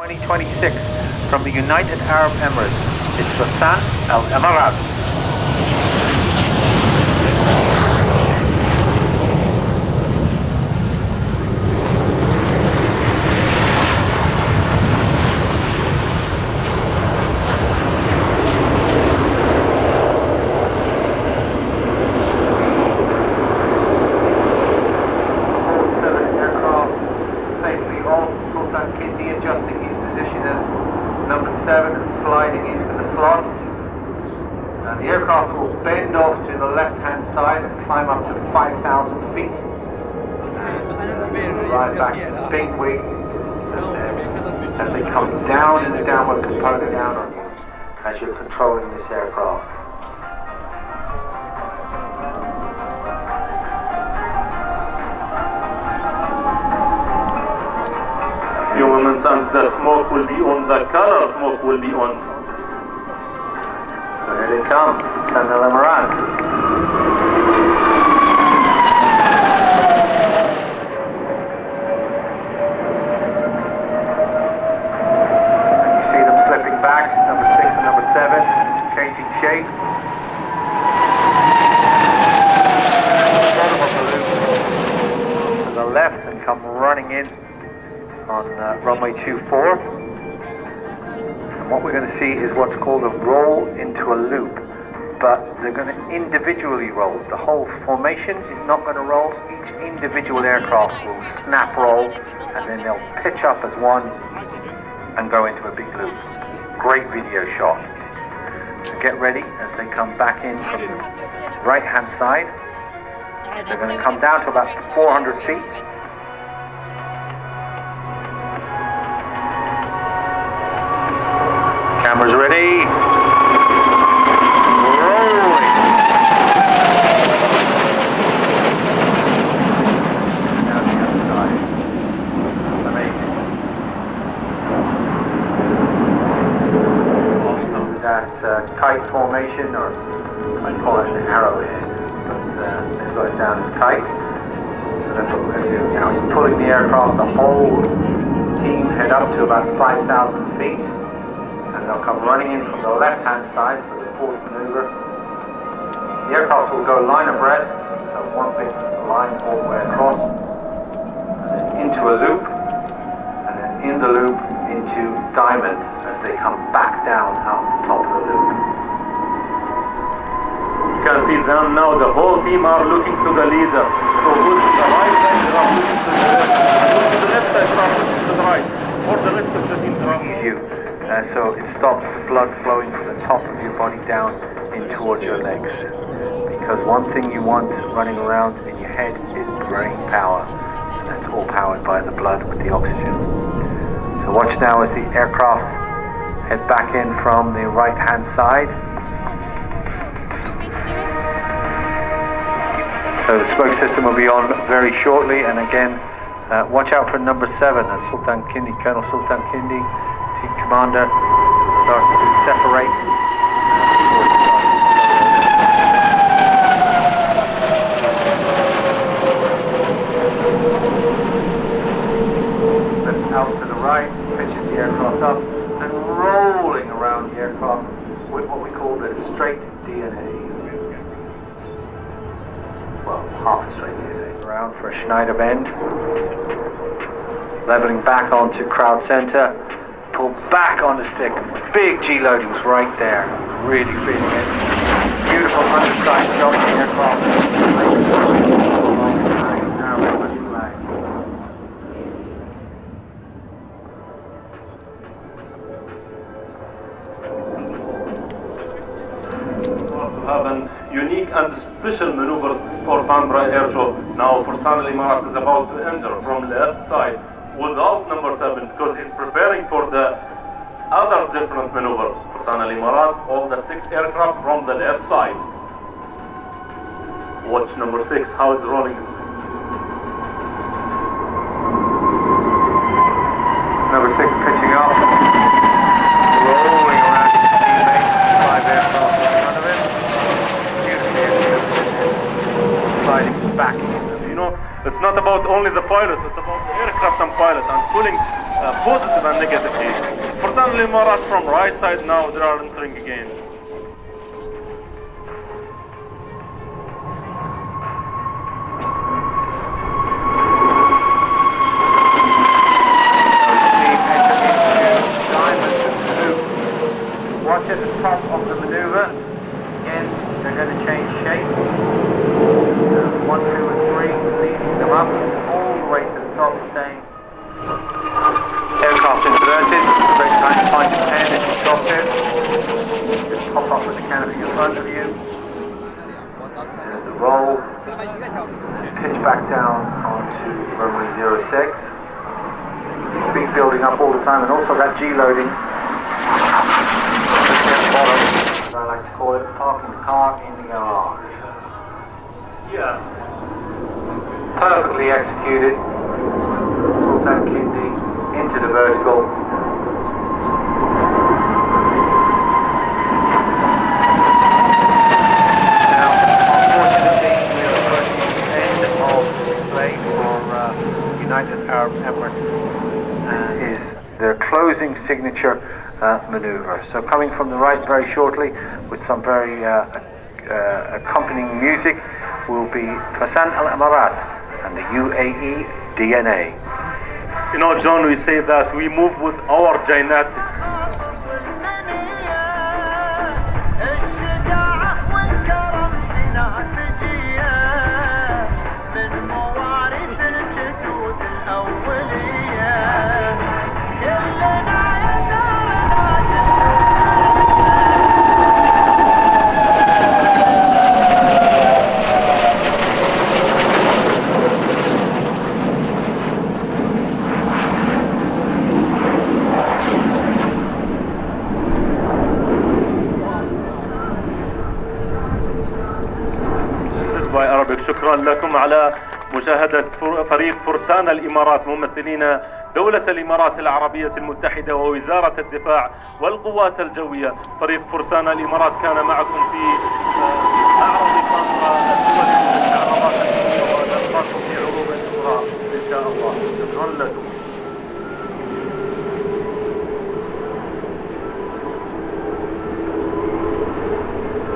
2026 from the United Arab Emirates. It's Fursan Al Emarat. Sultan Kindi adjusting his position as number 7 and sliding into the slot. And the aircraft will bend off to the left hand side and climb up to 5,000 feet. And right back to the big wing. And as they come down in the downward component down on you as you're controlling this aircraft. Few moments and the smoke will be on, the color smoke will be on. So here they come, Fursan Al Emarat. You see them slipping back, number 6 and number 7, changing shape. To the left and come running in on runway 24, and what we're going to see is what's called a roll into a loop, but they're going to individually roll. The whole formation is not going to roll. Each individual aircraft will snap roll and then they'll pitch up as one and go into a big loop. Great video shot. So get ready as they come back in from the right hand side. They're going to come down to about 400 feet. Cameras ready. Rolling. Down the other side. Amazing. With that kite formation, or I call it an arrowhead, but they've got it down as kite. So that's what we're going to do. Now you're pulling the aircraft, the whole team head up to about 5,000 feet. And they'll come running in from the left-hand side for the fourth maneuver. The aircraft will go line abreast, so one big line all the way across, and then into a loop, and then in the loop into diamond as they come back down out the top of the loop. You can see them now, the whole team are looking to the leader. So who's to the right side, they are looking to the left. Who's to the left side, they are looking to the right. For the rest of the team, they are so it stops the blood flowing from the top of your body down in towards your legs. Because one thing you want running around in your head is brain power. And that's all powered by the blood with the oxygen. So watch now as the aircraft head back in from the right hand side. So the smoke system will be on very shortly, and again watch out for number 7 as Sultan Kindi, Colonel Sultan Kindi, Team Commander, starts to separate. Steps out to the right, pitches the aircraft up, and rolling around the aircraft with what we call the straight DNA. Well, half a straight DNA. Around for a Schneider bend. Leveling back onto crowd center. Pull back on the stick. Big G loadings right there. Really feeling it. Beautiful underside shot of the aircraft. Now reverse flag. have a unique and special maneuvers for Farnborough Airshow. Now Fursan Al Emarat is about to enter from the left side without number 7 because he's preparing for the other different maneuver. Fursan Al Emarat, all the 6 aircraft from the left side. Watch number 6, how it's rolling. Number 6 pitching up, rolling around his teammates, 5 aircraft in front of him, beautifully sliding back into them. You know, It's not about only the pilot, it's about the aircraft and pilot and pulling positive and negative heat. Fursan Al Emarat from right side now, they are entering again. Watch at the top of the maneuver. Again, they're going to change shape. So 1, 2, and 3, leading them up all the way to the top, staying. Aircraft inverted. Great time to find your pen as you drop it. Just pop up with the canopy in front of you. There's the roll. Pitch back down onto runway 06. Speed building up all the time, and also that G loading. As I like to call it, parking the car in the garage. Yeah. Perfectly executed. Sultan Kindi into the vertical. Now, unfortunately, we are approaching the end of the display for United Arab Emirates. This is their closing signature maneuver. So coming from the right very shortly with some very accompanying music will be Fursan Al Emarat and the UAE DNA. You know, John, we say that we move with our gymnastics. شكرا لكم على مشاهدة فريق فرسان الإمارات ممثلين دولة الإمارات العربية المتحدة ووزارة الدفاع والقوات الجوية. فريق فرسان الإمارات كان معكم في أعرض الدول المستعرضات الجوية، ونلقاكم في عروض أخرى إن شاء الله. شكرا لكم.